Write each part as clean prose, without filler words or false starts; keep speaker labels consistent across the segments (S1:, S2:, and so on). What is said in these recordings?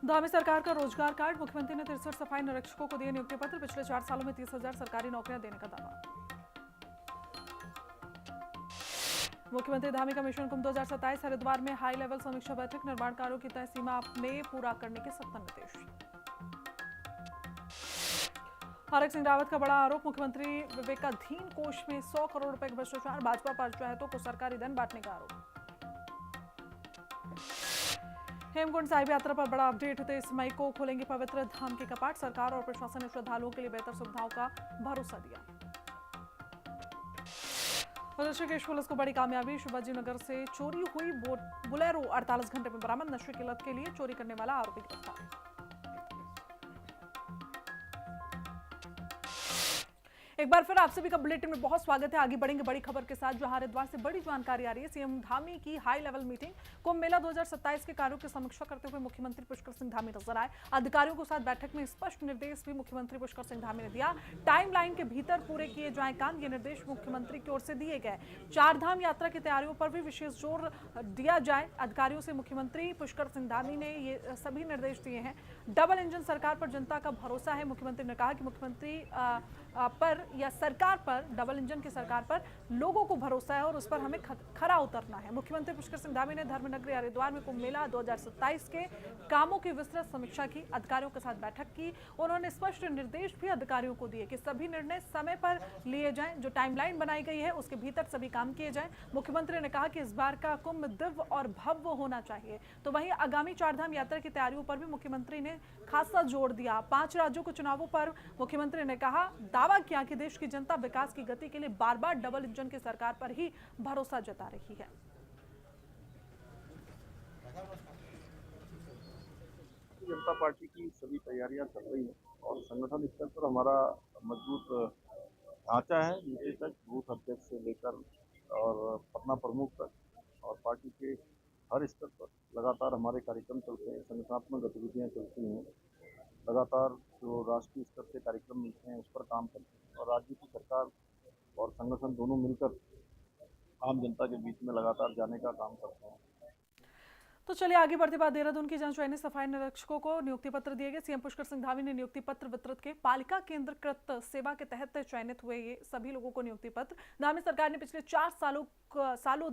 S1: धामी सरकार का रोजगार कार्ड, मुख्यमंत्री ने 63 सफाई निरीक्षकों को दिए नियुक्ति पत्र। पिछले 4 सालों में 30,000 सरकारी नौकरियां देने का दावा। मुख्यमंत्री धामी का मिशन कुंभ 2027, हरिद्वार में हाई लेवल समीक्षा बैठक। निर्माण कार्यों की तय सीमा में पूरा करने के सख्त निर्देश। हरक सिंह रावत का बड़ा आरोप, मुख्यमंत्री विवेकाधीन कोष में 100 करोड़ रुपए का भ्रष्टाचार। भाजपा पंचायतों को सरकारी धन बांटने का आरोप। हेमकुंड साहिब यात्रा पर बड़ा अपडेट। 23 मई को खोलेंगे पवित्र धाम के कपाट। सरकार और प्रशासन ने श्रद्धालुओं के लिए बेहतर सुविधाओं का भरोसा दिया। ऋषिकेश पुलिस को बड़ी कामयाबी, शिवाजी नगर से चोरी हुई बुलेरो 48 घंटे में बरामद। नशे की लत के लिए चोरी करने वाला आरोपी गिरफ्तार। एक बार फिर आप सभी का बुलेटिन में बहुत स्वागत है। आगे बढ़ेंगे बड़ी खबर के साथ, जहां हरिद्वार से बड़ी जानकारी आ रही है। सीएम धामी की high level meeting. Kumbh Mela 2027 के कार्यों की समीक्षा करते हुए मुख्यमंत्री पुष्कर सिंह धामी नजर आए। अधिकारियों के साथ बैठक में स्पष्ट निर्देश भी मुख्यमंत्री पुष्कर सिंह धामी ने दिया। टाइमलाइन के भीतर पूरे किए जाए काम, ये निर्देश मुख्यमंत्री की ओर से दिए गए। चार धाम यात्रा की तैयारियों पर भी विशेष जोर दिया जाए। अधिकारियों से मुख्यमंत्री पुष्कर सिंह धामी ने ये सभी निर्देश दिए हैं। डबल इंजन सरकार पर जनता का भरोसा है। मुख्यमंत्री ने कहा कि मुख्यमंत्री पर या सरकार पर, डबल इंजन की सरकार पर लोगों को भरोसा है और उस पर हमें खरा उतरना है। मुख्यमंत्री पुष्कर सिंह धामी ने धर्मनगरी हरिद्वार में कुंभ मेला 2027 के कामों की विस्तृत समीक्षा की। अधिकारियों के साथ बैठक की। उन्होंने स्पष्ट निर्देश भी अधिकारियों को दिए कि सभी निर्णय समय पर लिए जाएं। जो टाइमलाइन बनाई गई है उसके भीतर सभी काम किए जाएं। मुख्यमंत्री ने कहा कि इस बार का कुंभ दिव्य और भव्य होना चाहिए। तो वहीं आगामी चारधाम यात्रा की तैयारियों पर भी मुख्यमंत्री ने खासा जोर दिया। 5 राज्यों के चुनावों पर मुख्यमंत्री ने कहा, दावा किया कि देश की जनता विकास की गति के लिए बार बार डबल इंजन की सरकार पर ही भरोसा जता रही है।
S2: जनता पार्टी की सभी तैयारियां चल रही हैं और संगठन स्तर पर हमारा मजबूत ढांचा है। नीचे तक बूथ अध्यक्ष से लेकर और पटना प्रमुख तक और पार्टी के हर स्तर पर लगातार हमारे कार्यक्रम चलते हैं, संगठनात्मक गतिविधियां चलती हैं। लगातार जो राष्ट्रीय स्तर से कार्यक्रम मिलते हैं उस पर काम करते हैं और राज्य की सरकार और संगठन दोनों मिलकर आम जनता के बीच में लगातार जाने का काम करते हैं।
S1: तो चलिए आगे बढ़ते बाद देहरादून की जन चयनित सफाई निरीक्षकों को नियुक्ति पत्र दिए गए। सीएम पुष्कर सिंह धामी ने नियुक्ति पत्र वितरित किए। पालिका केंद्रीकृत सेवा के तहत चयनित हुए ये सभी लोगों को नियुक्ति पत्र। धामी सरकार ने पिछले 4 सालों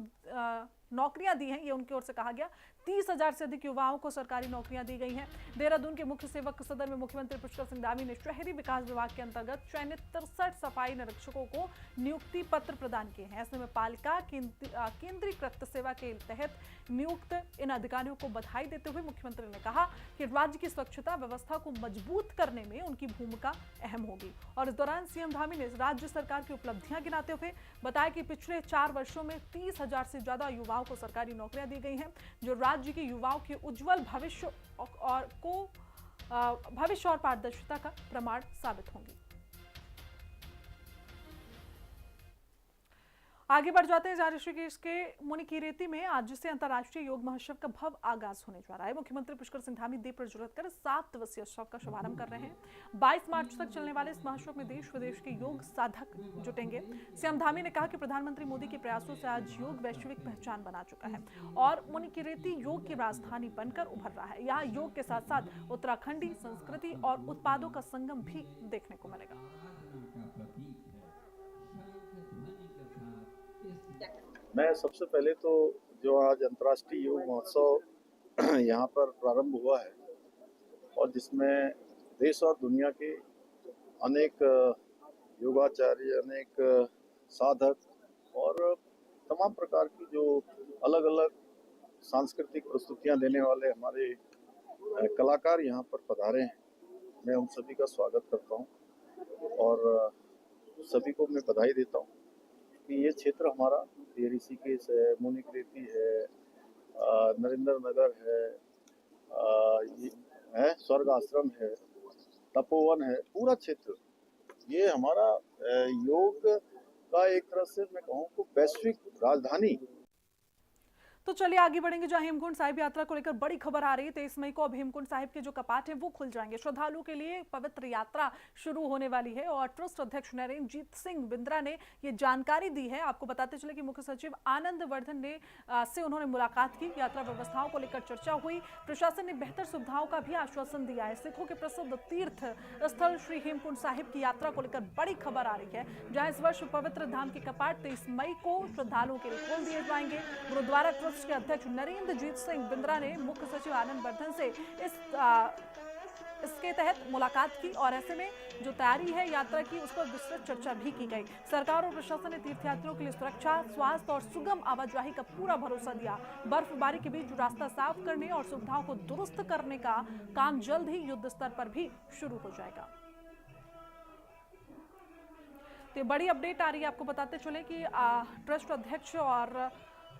S1: नौकरियां दी हैं, ये उनकी ओर से कहा गया। 30,000 से अधिक युवाओं को सरकारी नौकरियां दी गई हैं। देहरादून के मुख्य सेवक सदन में मुख्यमंत्री पुष्कर सिंह धामी ने शहरी विकास विभाग के अंतर्गत चयनित 63 सफाई निरीक्षकों को नियुक्ति पत्र प्रदान किए हैं। ऐसे में पालिका केंद्रीकृत सेवा के तहत नियुक्त इन अधिकारियों को बधाई देते हुए मुख्यमंत्री ने कहा कि राज्य की स्वच्छता व्यवस्था को मजबूत करने में उनकी भूमिका अहम होगी। और इस दौरान सीएम धामी ने राज्य सरकार की उपलब्धियां गिनाते हुए बताया कि पिछले 4 वर्षों में 30,000 से ज्यादा युवाओं को सरकारी नौकरियां दी गई हैं, जो राज्य के युवाओं के उज्जवल भविष्य और पारदर्शिता का प्रमाण साबित होंगी। आगे बढ़ जाते हैं, जहां ऋषिकेश के मुनिकीरेती में आज से अंतर्राष्ट्रीय योग महोत्सव का भव्य आगाज होने जा रहा है। मुख्यमंत्री पुष्कर सिंह धामी दीप प्रज्वलित कर 7 दिवसीय उत्सव का शुभारंभ कर रहे हैं। 22 मार्च तक चलने वाले इस महोत्सव में देश विदेश के योग साधक जुटेंगे। सीएम धामी ने कहा कि प्रधानमंत्री मोदी के प्रयासों से आज योग वैश्विक पहचान बना चुका है और मुनिकीरेती योग की राजधानी बनकर उभर रहा है। यहाँ योग के साथ साथ उत्तराखंडी संस्कृति और उत्पादों का संगम भी देखने को मिलेगा।
S2: मैं सबसे पहले तो जो आज अंतर्राष्ट्रीय योग महोत्सव यहाँ पर प्रारंभ हुआ है और जिसमें देश और दुनिया के अनेक योगाचार्य, अनेक साधक और तमाम प्रकार की जो अलग अलग सांस्कृतिक प्रस्तुतियाँ देने वाले हमारे कलाकार यहाँ पर पधारे हैं, मैं उन सभी का स्वागत करता हूँ और सभी को मैं बधाई देता हूँ कि ये क्षेत्र हमारा, ये ऋषिकेश है, मुनिकीरेती है, नरेंद्र नगर है, स्वर्ग आश्रम है, तपोवन है, पूरा क्षेत्र ये हमारा योग का एक तरह से मैं कहूँ तो वैश्विक राजधानी।
S1: तो चलिए आगे बढ़ेंगे जहां हेमकुंड साहिब यात्रा को लेकर बड़ी खबर आ रही है। 23 मई को अब हेमकुंड साहिब के जो कपाट हैं वो खुल जाएंगे। श्रद्धालुओं के लिए पवित्र यात्रा शुरू होने वाली है और ट्रस्ट अध्यक्ष नरेंद्रजीत सिंह बिंद्रा ने ये जानकारी दी है। आपको बताते चले कि मुख्य सचिव आनंद वर्धन ने से उन्होंने मुलाकात की, यात्रा व्यवस्थाओं को लेकर चर्चा हुई। प्रशासन ने बेहतर सुविधाओं का भी आश्वासन दिया है। सिखों के प्रसिद्ध तीर्थ स्थल श्री हेमकुंड साहिब की यात्रा को लेकर बड़ी खबर आ रही है, जहां इस वर्ष पवित्र धाम के कपाट 23 मई को श्रद्धालुओं के लिए खोल दिए जाएंगे। गुरुद्वारा ट्रस्ट के अध्यक्ष नरेंद्रजीत सिंह बिंद्रा ने मुख्य सचिव आनंद वर्धन से इसके तहत मुलाकात की और ऐसे में जो तैयारी है यात्रा की उस पर विस्तृत चर्चा भी की गई। सरकार और प्रशासन ने तीर्थयात्रियों के लिए सुरक्षा, स्वास्थ्य और सुगम आवाजाही का पूरा भरोसा दिया। बर्फबारी के बीच रास्ता साफ करने और सुविधाओं को दुरुस्त करने का काम जल्द ही युद्ध स्तर पर भी शुरू हो जाएगा। तो बड़ी अपडेट आ रही है। आपको बताते चले कि ट्रस्ट अध्यक्ष और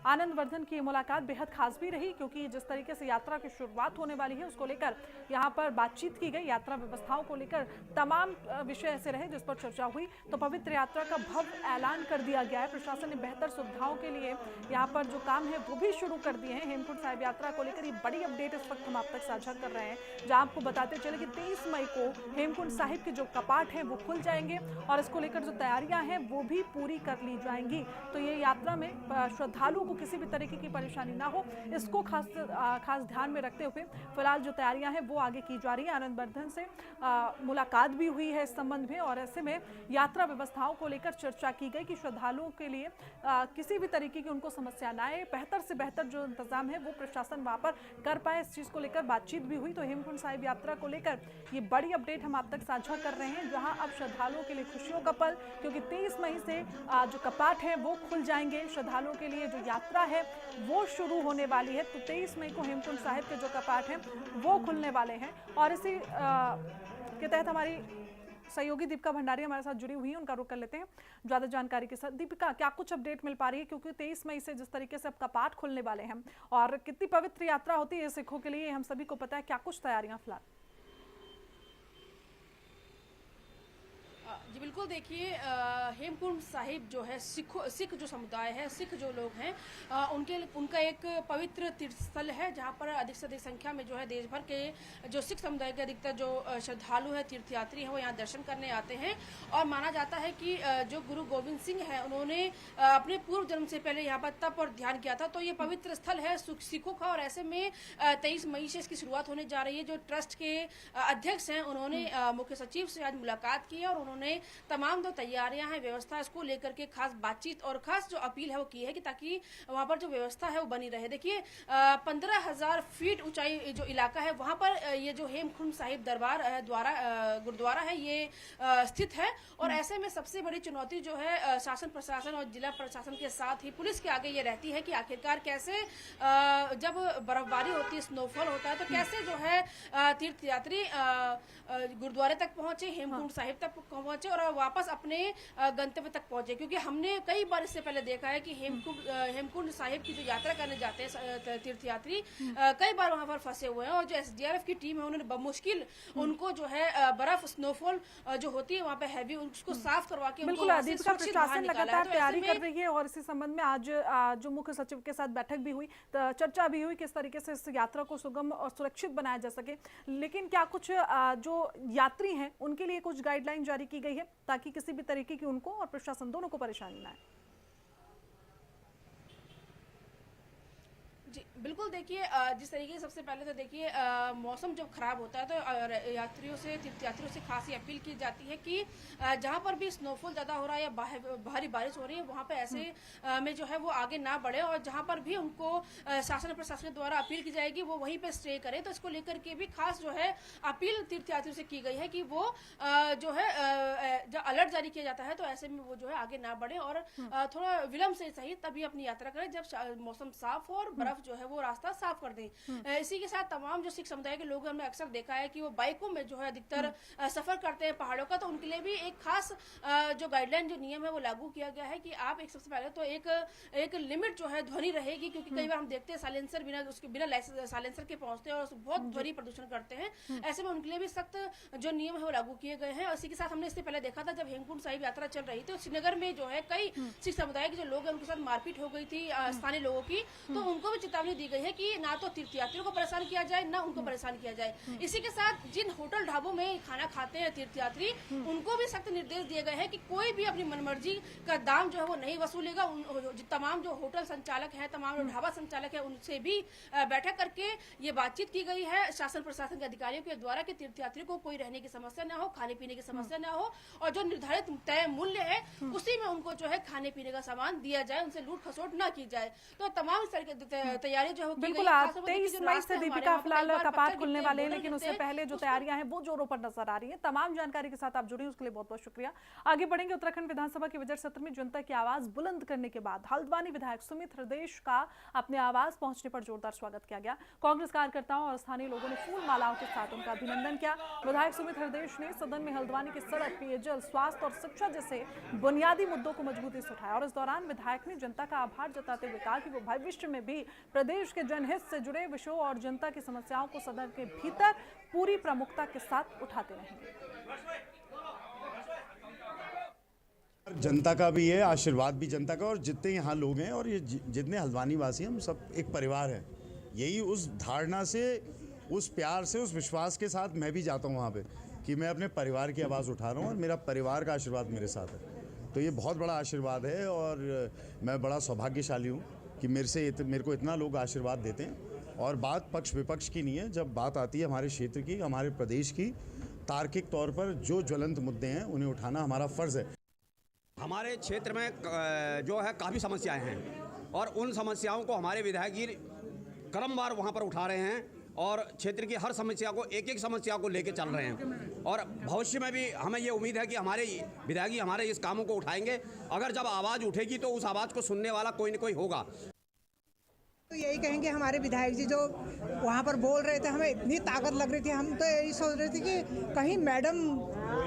S1: आनंद वर्धन की मुलाकात बेहद खास भी रही, क्योंकि जिस तरीके से यात्रा की शुरुआत होने वाली है उसको लेकर यहाँ पर बातचीत की गई। यात्रा व्यवस्थाओं को लेकर तमाम विषय ऐसे रहे जिस पर चर्चा हुई। तो पवित्र यात्रा का भव्य ऐलान कर दिया गया है। प्रशासन ने बेहतर सुविधाओं के लिए यहाँ पर जो काम है वो भी शुरू कर दिए हैं। हेमकुंड साहिब यात्रा को लेकर ये बड़ी अपडेट इस वक्त हम आप तक साझा कर रहे हैं, जहाँ आपको बताते चले कि 23 मई को हेमकुंड साहिब के जो कपाट हैं वो खुल जाएंगे और इसको लेकर जो तैयारियां हैं वो भी पूरी कर ली जाएंगी। तो ये यात्रा में श्रद्धालुओं को किसी भी तरीके की परेशानी ना हो, इसको खास ध्यान में रखते हुए फिलहाल जो तैयारियां हैं वो आगे की जा रही है। आनंद वर्धन से मुलाकात भी हुई है इस संबंध में और ऐसे में यात्रा व्यवस्थाओं को लेकर चर्चा की गई कि श्रद्धालुओं के लिए किसी भी तरीके की उनको समस्या ना आए, बेहतर से बेहतर जो इंतजाम है वो प्रशासन वहां पर कर पाए, इस चीज को लेकर बातचीत भी हुई। तो हेमकुंड साहिब यात्रा को लेकर ये बड़ी अपडेट हम आप तक साझा कर रहे हैं, जहां अब श्रद्धालुओं के लिए खुशियों का पल, क्योंकि 23 मई से जो कपाट है वो खुल जाएंगे। श्रद्धालुओं के लिए जो यात्रा है वो शुरू होने वाली है। तो 23 मई को हेमकुंड साहिब के जो कपाट हैं वो खुलने वाले हैं और इसी के तहत हमारी सहयोगी दीपिका भंडारी हमारे साथ जुड़ी हुई है, उनका रुख कर लेते हैं ज्यादा जानकारी के साथ। दीपिका, क्या कुछ अपडेट मिल पा रही है, क्योंकि 23 मई से जिस तरीके से अब कपाट खुलने वाले हैं और कितनी पवित्र यात्रा होती है सिखों के लिए हम सभी को पता है, क्या कुछ तैयारियां फिलहाल?
S3: जी बिल्कुल, देखिए हेमकुंड साहिब जो है सिख जो समुदाय है, सिख जो लोग हैं उनका एक पवित्र तीर्थ स्थल है, जहाँ पर अधिक से अधिक संख्या में जो है देश भर के जो सिख समुदाय के अधिकतर जो श्रद्धालु हैं, तीर्थयात्री हैं, वो यहाँ दर्शन करने आते हैं। और माना जाता है कि जो गुरु गोविंद सिंह हैं उन्होंने अपने पूर्व जन्म से पहले यहाँ पर तप और ध्यान किया था। तो ये पवित्र स्थल है सिखों का और ऐसे में 23 मई से इसकी शुरुआत होने जा रही है। जो ट्रस्ट के अध्यक्ष हैं उन्होंने मुख्य सचिव से आज मुलाकात की है और उन्होंने तमाम जो तैयारियां हैं, व्यवस्था, इसको लेकर के खास बातचीत और खास जो अपील है वो की है कि ताकि वहां पर जो व्यवस्था है वो बनी रहे। देखिए 15,000 फीट ऊंचाई जो इलाका है वहां पर ये जो हेमकुंड साहिब दरबार गुरुद्वारा है ये स्थित है। और ऐसे में सबसे बड़ी चुनौती जो है शासन प्रशासन और जिला प्रशासन के साथ ही पुलिस के आगे ये रहती है कि आखिरकार कैसे जब बर्फबारी होती है, स्नोफॉल होता है, तो कैसे जो है तीर्थयात्री गुरुद्वारे तक पहुंचे, हेमकुंड साहिब तक पहुंचे और वापस अपने गंतव्य तक पहुंचे। क्योंकि हमने कई बार इससे पहले देखा है कि हेमकुंड साहिब की जो यात्रा करने जाते हैं तीर्थयात्री, कई बार वहां पर फंसे हुए हैं और जो एसडीआरएफ की टीम है उन्होंने बमुश्किल उनको जो है बर्फ स्नोफॉल जो होती है वहां पे हैवी, उसको साफ करवा के
S1: बिल्कुल प्रशासन लगातार तैयारी कर रही है और इसी संबंध में आज जो मुख्य सचिव के साथ बैठक भी हुई, चर्चा भी हुई किस तरीके से इस यात्रा को सुगम और सुरक्षित बनाया जा सके। लेकिन क्या कुछ जो यात्री हैं उनके लिए कुछ गाइडलाइन जारी की गई है ताकि किसी भी तरीके की उनको और प्रशासन दोनों को परेशानी ना आए? जी
S3: बिल्कुल, देखिए जिस तरीके से सबसे पहले तो देखिए मौसम जब खराब होता है तो यात्रियों से, तीर्थयात्रियों से खासी अपील की जाती है कि जहां पर भी स्नोफॉल ज़्यादा हो रहा है या भारी बारिश हो रही है वहां पे ऐसे में जो है वो आगे ना बढ़े और जहां पर भी उनको शासन प्रशासन द्वारा अपील की जाएगी वो वहीं पे स्टे करें। तो इसको लेकर के भी खास जो है अपील तीर्थयात्रियों से की गई है कि वो जो है जब अलर्ट जारी किया जाता है तो ऐसे में वो जो है आगे ना बढ़े और थोड़ा विलम्ब से सही तभी अपनी यात्रा करें जब मौसम साफ हो और बर्फ जो है है वो रास्ता साफ कर दें। इसी के साथ तमाम जो सिख समुदाय के लोग हमने अक्सर देखा है कि वो बाइकों में जो है अधिकतर सफर करते हैं पहाड़ों का, तो उनके लिए भी एक खास जो गाइडलाइन जो नियम है वो लागू किया गया है कि आप एक सबसे पहले तो एक लिमिट जो है ध्वनि रहेगी, क्योंकि कई बार हम देखते हैं साइलेंसर बिना साइलेंसर के पहुंचते हैं और बहुत ध्वनि प्रदूषण करते हैं। ऐसे में उनके लिए भी सख्त जो नियम है वो लागू किए गए हैं। और इसी के साथ हमने इससे पहले देखा था जब हेमकुंड साहिब यात्रा चल रही थी तो श्रीनगर में जो है कई सिख समुदाय के जो लोग हैं उनके साथ मारपीट हो गई थी स्थानीय लोगों की, तो उनको भी चेतावनी दी गई है कि ना तो तीर्थयात्रियों को परेशान किया जाए ना उनको परेशान किया जाए। इसी के साथ जिन होटल ढाबों में खाना खाते हैं तीर्थयात्री उनको भी सख्त निर्देश दिए गए हैं कि कोई भी अपनी मनमर्जी का दाम जो है वो नहीं वसूलेगा। तमाम जो होटल संचालक है, तमाम जो ढाबा संचालक है, उनसे भी बैठक करके ये बातचीत की गई है शासन प्रशासन के अधिकारियों के द्वारा कि तीर्थयात्रियों को कोई रहने की समस्या ना हो, खाने पीने की समस्या ना हो, और जो निर्धारित तय मूल्य है उसी में उनको जो है खाने पीने का सामान दिया जाए, उनसे लूट खसोट ना की जाए। तो तमाम इस तरह की तैयारी जो है
S1: बिल्कुल 23 मई से दीपिका फिलहाल कपाट खुलने वाले हैं, लेकिन उससे पहले जो तैयारियां हैं वो जोरों पर नजर आ रही है। तमाम जानकारी के साथ आप जुड़े उसके लिए बहुत बहुत शुक्रिया। आगे बढ़ेंगे। उत्तराखंड विधानसभा के बजट सत्र में जनता की आवाज बुलंद करने के बाद हल्द्वानी विधायक सुमित हृदय का अपने आवास पहुंचने पर जोरदार स्वागत किया गया। कांग्रेस कार्यकर्ताओं और स्थानीय लोगों ने फूल मालाओं के साथ उनका अभिनंदन किया। विधायक सुमित हृदय ने सदन में हल्द्वानी की सड़क, पेयजल, स्वास्थ्य और शिक्षा जैसे बुनियादी मुद्दों को मजबूती से उठाया और इस दौरान विधायक ने जनता का आभार जताते हुए कहा कि वो भविष्य में भी प्रदेश के जनहित से जुड़े विषयों और जनता की समस्याओं को सदन के भीतर पूरी प्रमुखता के साथ उठाते रहेंगे।
S4: जनता का भी है, आशीर्वाद भी जनता का, और जितने यहाँ लोग हैं और ये जितने हल्द्वानी वासी हैं हम सब एक परिवार है। यही उस धारणा से, उस प्यार से, उस विश्वास के साथ मैं भी जाता हूँ वहाँ पे कि मैं अपने परिवार की आवाज़ उठा रहा हूँ और मेरा परिवार का आशीर्वाद मेरे साथ है। तो ये बहुत बड़ा आशीर्वाद है और मैं बड़ा सौभाग्यशाली हूँ कि मेरे को इतना लोग आशीर्वाद देते हैं। और बात पक्ष विपक्ष की नहीं है, जब बात आती है हमारे क्षेत्र की, हमारे प्रदेश की, तार्किक तौर पर जो ज्वलंत मुद्दे हैं उन्हें उठाना हमारा फ़र्ज़ है।
S5: हमारे क्षेत्र में जो है काफ़ी समस्याएं हैं और उन समस्याओं को हमारे विधायक जी क्रमवार वहाँ पर उठा रहे हैं और क्षेत्र की हर समस्या को, एक एक समस्या को लेके चल रहे हैं। और भविष्य में भी हमें ये उम्मीद है कि हमारे विधायक जी हमारे इस कामों को उठाएंगे। अगर जब आवाज़ उठेगी तो उस आवाज़ को सुनने वाला कोई न कोई होगा।
S6: तो यही कहेंगे, हमारे विधायक जी जो वहाँ पर बोल रहे थे हमें इतनी ताकत लग रही थी, हम तो यही सोच रहे थे कि कहीं मैडम,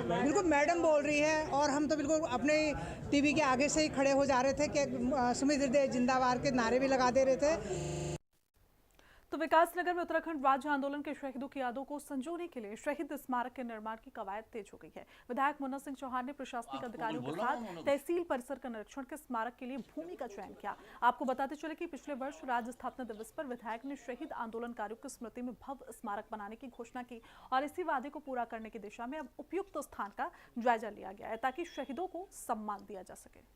S6: बिल्कुल मैडम बोल रही है, और हम तो बिल्कुल अपने टीवी के आगे से ही खड़े हो जा रहे थे कि सुमित हृदय जिंदाबाद के नारे भी लगा दे रहे थे।
S1: तो विकासनगर में उत्तराखंड राज्य आंदोलन के शहीदों की यादों को संजोने के लिए शहीद स्मारक के निर्माण की कवायद तेज हो गई है। विधायक मुन्ना सिंह चौहान ने प्रशासनिक अधिकारियों के साथ तहसील परिसर का निरीक्षण कर स्मारक के लिए भूमि का चयन किया। आपको बताते चले कि पिछले वर्ष राज्य स्थापना दिवस पर विधायक ने शहीद आंदोलनकारियों की स्मृति में भव्य स्मारक बनाने की घोषणा की और इसी वादे को पूरा करने की दिशा में अब उपयुक्त स्थान का जायजा लिया गया है ताकि शहीदों को सम्मान दिया जा सके।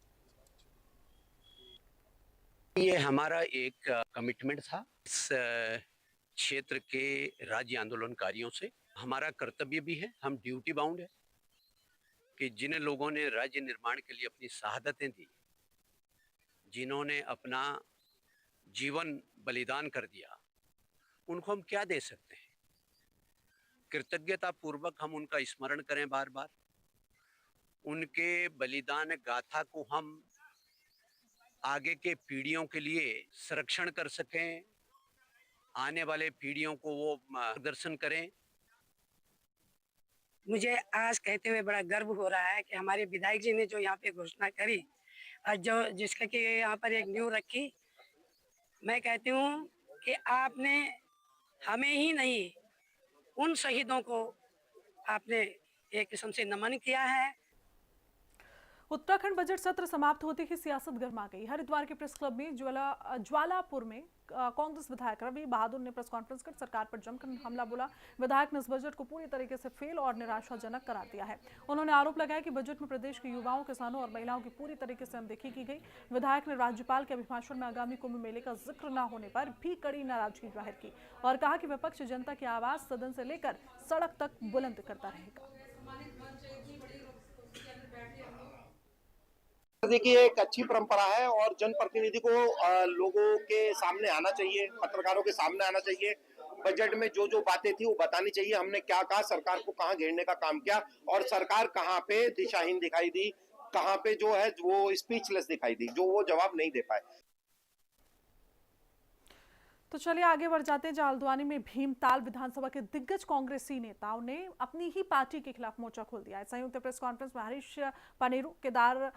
S7: ये हमारा एक कमिटमेंट था इस क्षेत्र के राज्य आंदोलनकारियों से। हमारा कर्तव्य भी है, हम ड्यूटी बाउंड है कि जिन लोगों ने राज्य निर्माण के लिए अपनी शहादतें दी, जिन्होंने अपना जीवन बलिदान कर दिया, उनको हम क्या दे सकते हैं। कृतज्ञता पूर्वक हम उनका स्मरण करें बार बार, उनके बलिदान गाथा को हम आगे के पीढ़ियों के लिए संरक्षण कर सकें, आने वाले पीढ़ियों को वो मार्गदर्शन करें।
S8: मुझे आज कहते हुए बड़ा गर्व हो रहा है कि हमारे विधायक जी ने जो यहाँ पे घोषणा करी और जो जिसका कि यहाँ पर एक नींव रखी, मैं कहती हूँ कि आपने हमें ही नहीं, उन शहीदों को आपने एक किस्म से नमन किया है।
S1: उत्तराखंड बजट सत्र समाप्त होते ही सियासत गर्मा गई। हरिद्वार के प्रेस क्लब में ज्वालापुर में कांग्रेस विधायक रवि बहादुर ने प्रेस कॉन्फ्रेंस कर सरकार पर जमकर हमला बोला। विधायक ने इस बजट को पूरी तरीके से फेल और निराशाजनक करार दिया है। उन्होंने आरोप लगाया कि बजट में प्रदेश के युवाओं, किसानों और महिलाओं की पूरी तरीके से अनदेखी की गई। विधायक ने राज्यपाल के अभिभाषण में आगामी कुंभ मेले का जिक्र न होने पर भी कड़ी नाराजगी जाहिर की और कहा कि विपक्ष जनता की आवाज सदन से लेकर सड़क तक बुलंद करता रहेगा।
S9: देखिए, एक अच्छी परंपरा है और जनप्रतिनिधि को लोगों के सामने आना चाहिए, पत्रकारों के सामने आना चाहिए। बजट में जो जो बातें थी वो बतानी चाहिए। हमने क्या कहा, सरकार को कहां घेरने का काम किया और सरकार कहां पे दिशाहीन दिखाई दी, कहां पे जो है वो स्पीचलेस दिखाई दी, जो वो जवाब नहीं दे पाए।
S1: तो चलिए आगे बढ़ जाते हैं। जहां हल्द्वानी में भीमताल विधानसभा के दिग्गज कांग्रेसी नेताओं ने अपनी ही पार्टी के खिलाफ मोर्चा खोल दिया है। संयुक्त प्रेस कॉन्फ्रेंस में हरीश पनेरू, केदार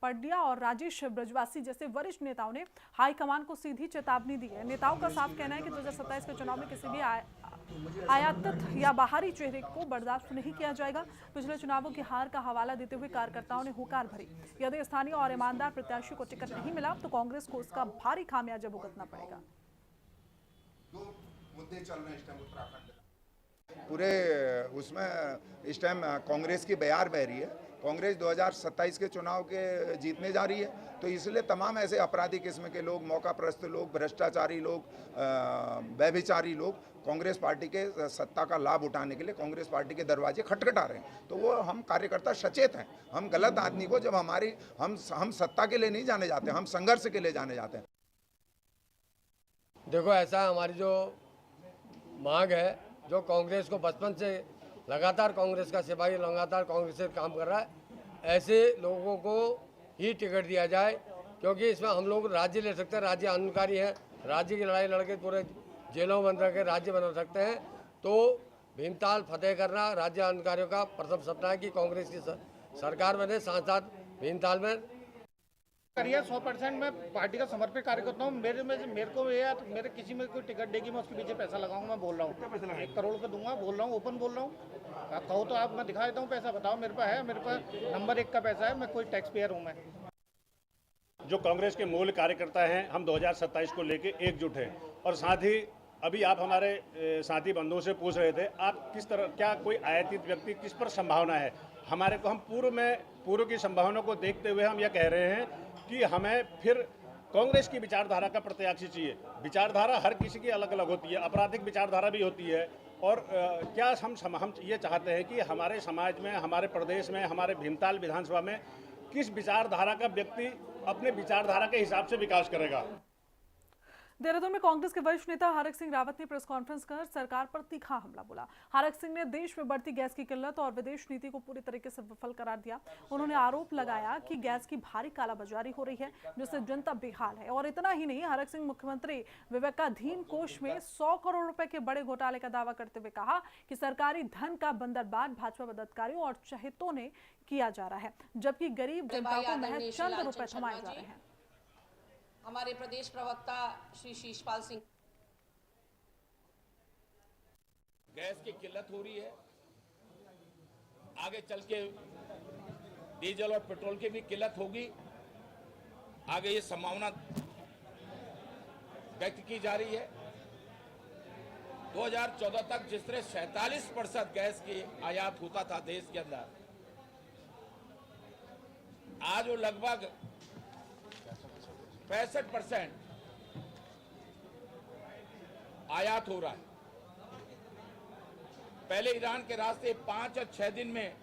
S1: पडिया और राजेश ब्रजवासी जैसे वरिष्ठ नेताओं ने हाईकमान को सीधी चेतावनी दी है। नेताओं का साफ कहना है कि 2027 के चुनाव में किसी भी आयातित या बाहरी चेहरे को बर्दाश्त नहीं किया जाएगा। पिछले चुनावों की हार का हवाला देते हुए कार्यकर्ताओं ने हुंकार भरी। यदि स्थानीय और ईमानदार प्रत्याशी को टिकट नहीं मिला तो कांग्रेस को उसका भारी खामियाजा भुगतना पड़ेगा।
S10: मुद्दे चल रहे हैं इस टाइम उत्तराखंड पूरे उसमें इस टाइम कांग्रेस की बयार बह रही है। कांग्रेस 2027 के चुनाव के जीतने जा रही है, तो इसलिए तमाम ऐसे अपराधी किस्म के लोग, मौकाप्रस्त लोग, भ्रष्टाचारी लोग, व्यभिचारी लोग कांग्रेस पार्टी के सत्ता का लाभ उठाने के लिए कांग्रेस पार्टी के दरवाजे खटखटा रहे हैं। तो वो हम कार्यकर्ता सचेत हैं। हम गलत आदमी को जब हम सत्ता के लिए नहीं जाने जाते, हम संघर्ष के लिए जाने जाते हैं।
S11: देखो, ऐसा हमारी जो मांग है, जो कांग्रेस को बचपन से लगातार कांग्रेस का सिपाही लगातार कांग्रेस से काम कर रहा है, ऐसे लोगों को ही टिकट दिया जाए, क्योंकि इसमें हम लोग राज्य ले सकते हैं। राज्य आंदोलनकारी हैं, राज्य की लड़ाई लड़के पूरे जेलों में बंद रह के राज्य बना सकते हैं। तो भीमताल फतेह करना राज्य आंदोलनकारियों का प्रथम सपना है कि कांग्रेस की सरकार बने, साथ साथ भीमताल में
S12: करिए। 100% मैं पार्टी का समर्पित कार्यकर्ता हूँ। मेरे को मेरे किसी में कोई टिकट देगी, मैं उसके पीछे पैसा लगाऊंगा। मैं बोल रहा हूँ 1 करोड़ का दूंगा, बोल रहा हूँ, ओपन बोल रहा हूँ। आप कहो तो आप मैं दिखा देता हूँ पैसा, बताओ मेरे पास है। मेरे पास नंबर 1 का पैसा है। मैं कोई टैक्स पेयर हूँ। मैं
S13: जो कांग्रेस के मूल कार्यकर्ता हैं, हम 2027 को लेके एकजुट हैं। और साथ ही अभी आप हमारे साथी बंधुओं से पूछ रहे थे, आप किस तरह, क्या कोई आयातित व्यक्ति किस पर संभावना है? हमारे को हम पूर्व की संभावना को देखते हुए हम यह कह रहे हैं कि हमें फिर कांग्रेस की विचारधारा का प्रत्याशी चाहिए। विचारधारा हर किसी की अलग अलग होती है, आपराधिक विचारधारा भी होती है। और क्या हम ये चाहते हैं कि हमारे समाज में, हमारे प्रदेश में, हमारे भीमताल विधानसभा में किस विचारधारा का व्यक्ति अपने विचारधारा के हिसाब से विकास करेगा।
S1: देहरादून में कांग्रेस के वरिष्ठ नेता हरक सिंह रावत ने प्रेस कॉन्फ्रेंस कर सरकार पर तीखा हमला बोला। हरक सिंह ने देश में बढ़ती गैस की किल्लत और विदेश नीति को पूरी तरीके से विफल करार दिया। उन्होंने आरोप लगाया कि गैस की भारी कालाबाजारी हो रही है, जिससे जनता बेहाल है। और इतना ही नहीं, हरक सिंह मुख्यमंत्री विवेकाधीन कोष में 100 करोड़ रुपए के बड़े घोटाले का दावा करते हुए कहा कि सरकारी धन का बंदरबांट भाजपा पदाधिकारियों और चहेतों ने किया जा रहा है, जबकि गरीब जनता को महज चंद रुपए थमाए जा रहे हैं।
S14: हमारे प्रदेश प्रवक्ता श्री शीशपाल सिंह।
S15: गैस की किल्लत हो रही है, आगे चल के डीजल और पेट्रोल की भी किल्लत होगी। आगे ये संभावना व्यक्त की जा रही है। 2014 तक जिस तरह 47% गैस की आयात होता था देश के अंदर, आज वो लगभग 65% आयात हो रहा है। पहले ईरान के रास्ते 5 और 6 दिन में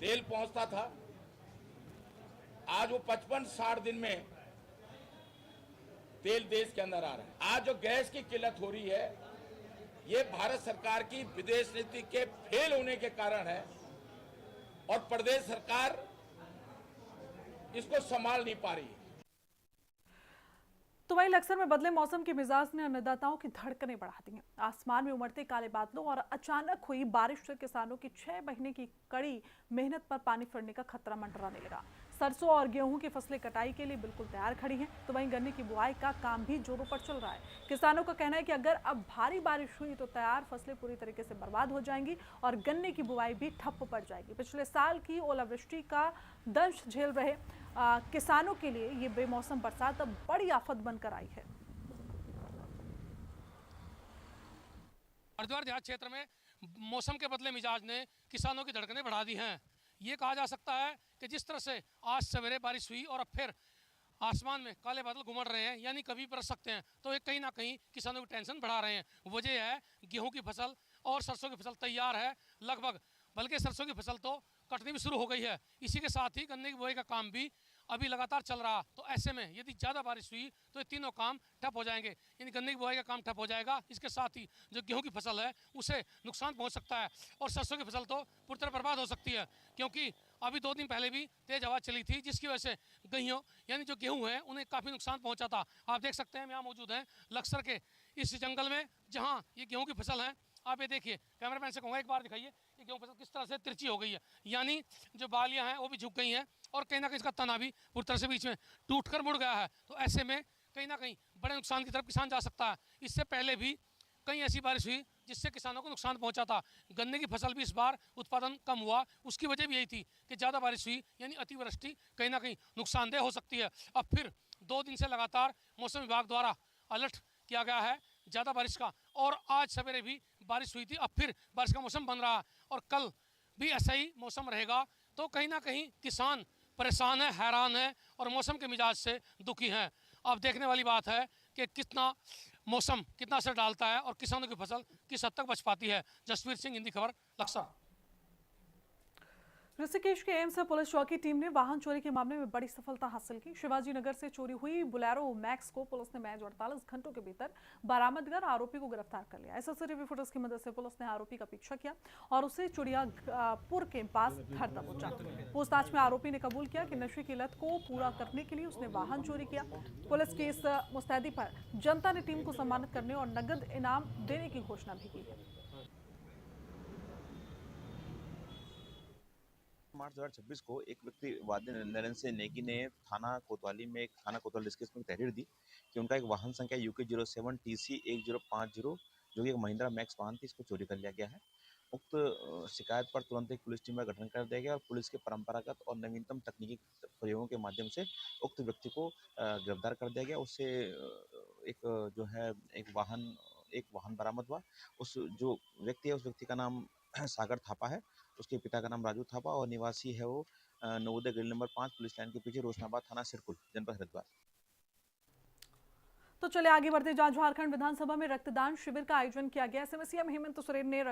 S15: तेल पहुंचता था, आज वो 55-60 दिन में तेल देश के अंदर आ रहा है। आज जो गैस की किल्लत हो रही है, ये भारत सरकार की विदेश नीति के फेल होने के कारण है और प्रदेश सरकार इसको संभाल नहीं पा रही है।
S1: तो वहीं लक्सर में बदले मौसम के मिजाज ने अन्नदाताओं की धड़कनें बढ़ा दी हैं। आसमान में उमड़ते काले बादलों और अचानक हुई बारिश से किसानों की 6 महीने की कड़ी मेहनत पर पानी फिरने का खतरा मंडराने लगा। सरसों और गेहूं की फसलें कटाई के लिए बिल्कुल तैयार खड़ी हैं, तो वहीं गन्ने की बुआई का काम भी जोरों पर चल रहा है। किसानों का कहना है कि अगर अब भारी बारिश हुई तो तैयार फसलें पूरी तरीके से बर्बाद हो जाएंगी और गन्ने की बुआई भी ठप्प पड़ जाएगी। पिछले साल की ओलावृष्टि का दंश झेल रहे किसानों के लिए ये बेमौसम बरसात अब बड़ी आफत बनकर आई है।
S16: हरिद्वार देहात क्षेत्र में मौसम के बदले मिजाज ने किसानों की धड़कनें बढ़ा दी हैं। ये कहा जा सकता है कि जिस तरह से आज सवेरे बारिश हुई और अब फिर आसमान में काले बादल घुमड़ रहे हैं, यानी कभी बरस सकते हैं, तो ये कहीं ना कहीं किसानों की टेंशन बढ़ा रहे हैं। वजह है गेहूं की फसल और सरसों की फसल तैयार है लगभग, बल्कि सरसों की फसल तो कटनी भी शुरू हो गई है। इसी के साथ ही गन्ने की बुआई का काम भी अभी लगातार चल रहा। तो ऐसे में यदि ज़्यादा बारिश हुई तो ये तीनों काम ठप हो जाएंगे, यानी गन्ने की बुआई का काम ठप हो जाएगा। इसके साथ ही जो गेहूं की फसल है उसे नुकसान पहुंच सकता है और सरसों की फसल तो पूरी तरह बर्बाद हो सकती है, क्योंकि अभी 2 दिन पहले भी तेज हवा चली थी, जिसकी वजह से गेहूँ यानी जो गेहूँ है उन्हें काफ़ी नुकसान पहुंचा था। आप देख सकते हैं हम यहाँ मौजूद हैं लक्सर के इस जंगल में, जहाँ ये गेहूँ की फसल है। आप ये देखिए, कैमरामैन से कहूँगा एक बार दिखाइए कि गेहूँ फसल किस तरह से तिरछी हो गई है, यानी जो बालियाँ हैं वो भी झुक गई हैं और कहीं ना कहीं इसका तना भी पूरी तरह से बीच में टूट कर मुड़ गया है। तो ऐसे में कहीं ना कहीं बड़े नुकसान की तरफ किसान जा सकता है। इससे पहले भी कई ऐसी बारिश हुई जिससे किसानों को नुकसान पहुंचा था। गन्ने की फसल भी इस बार उत्पादन कम हुआ, उसकी वजह भी यही थी कि ज़्यादा बारिश हुई, यानी अतिवृष्टि कहीं ना कहीं नुकसानदेह हो सकती है। अब फिर 2 दिन से लगातार मौसम विभाग द्वारा अलर्ट किया गया है ज़्यादा बारिश का, और आज सवेरे भी बारिश हुई थी। अब फिर बारिश का मौसम बन रहा है और कल भी ऐसा ही मौसम रहेगा। तो कहीं ना कहीं किसान परेशान है, हैरान है और मौसम के मिजाज से दुखी हैं। अब देखने वाली बात है कि कितना मौसम कितना असर डालता है और किसानों की फसल किस हद तक बच पाती है। जसवीर सिंह, हिंदी खबर, लक्सर।
S1: ऋषिकेश के एम्स पुलिस चौकी टीम ने वाहन चोरी के मामले में बड़ी सफलता हासिल की। शिवाजी नगर से चोरी हुई बुलेरो मैक्स को पुलिस ने महज 48 घंटों के भीतर बरामद कर आरोपी को गिरफ्तार कर लिया। सीसीटीवी फुटेज की मदद से पुलिस ने आरोपी का पीछा किया और उसे चिड़ियापुर के पास घर तक पहुंचा। पूछताछ में आरोपी ने कबूल किया कि नशे की लत को पूरा करने के लिए उसने वाहन चोरी किया। पुलिस की इस मुस्तैदी पर जनता ने टीम को सम्मानित करने और नगद इनाम देने की घोषणा भी की है।
S17: मार्च 2026 को एक व्यक्ति वादी नरेंद्र सिंह नेगी ने थाना कोतवाली में तहरीर दी कि उनका एक वाहन संख्या UK07 TC 1050 जो कि एक महिंद्रा मैक्स वाहन थी, इसको चोरी कर लिया गया है। उक्त शिकायत पर तुरंत एक पुलिस टीम का गठन कर दिया गया और पुलिस के परंपरागत और नवीनतम तकनीकी प्रयोगों के माध्यम से उक्त व्यक्ति को गिरफ्तार कर दिया गया। उससे एक वाहन बरामद हुआ। उस जो व्यक्ति है उस व्यक्ति का नाम सागर थापा है, उसके पिता का नाम राजू थापा और निवासी है वो नवोदय गली नंबर 5 पुलिस लाइन के पीछे रोशनाबाद थाना सिरकुल जनपद हरिद्वार।
S1: तो चले आगे बढ़ते। जहां झारखंड विधानसभा में रक्तदान शिविर का आयोजन किया गया। सीएम हेमंत सोरेन ने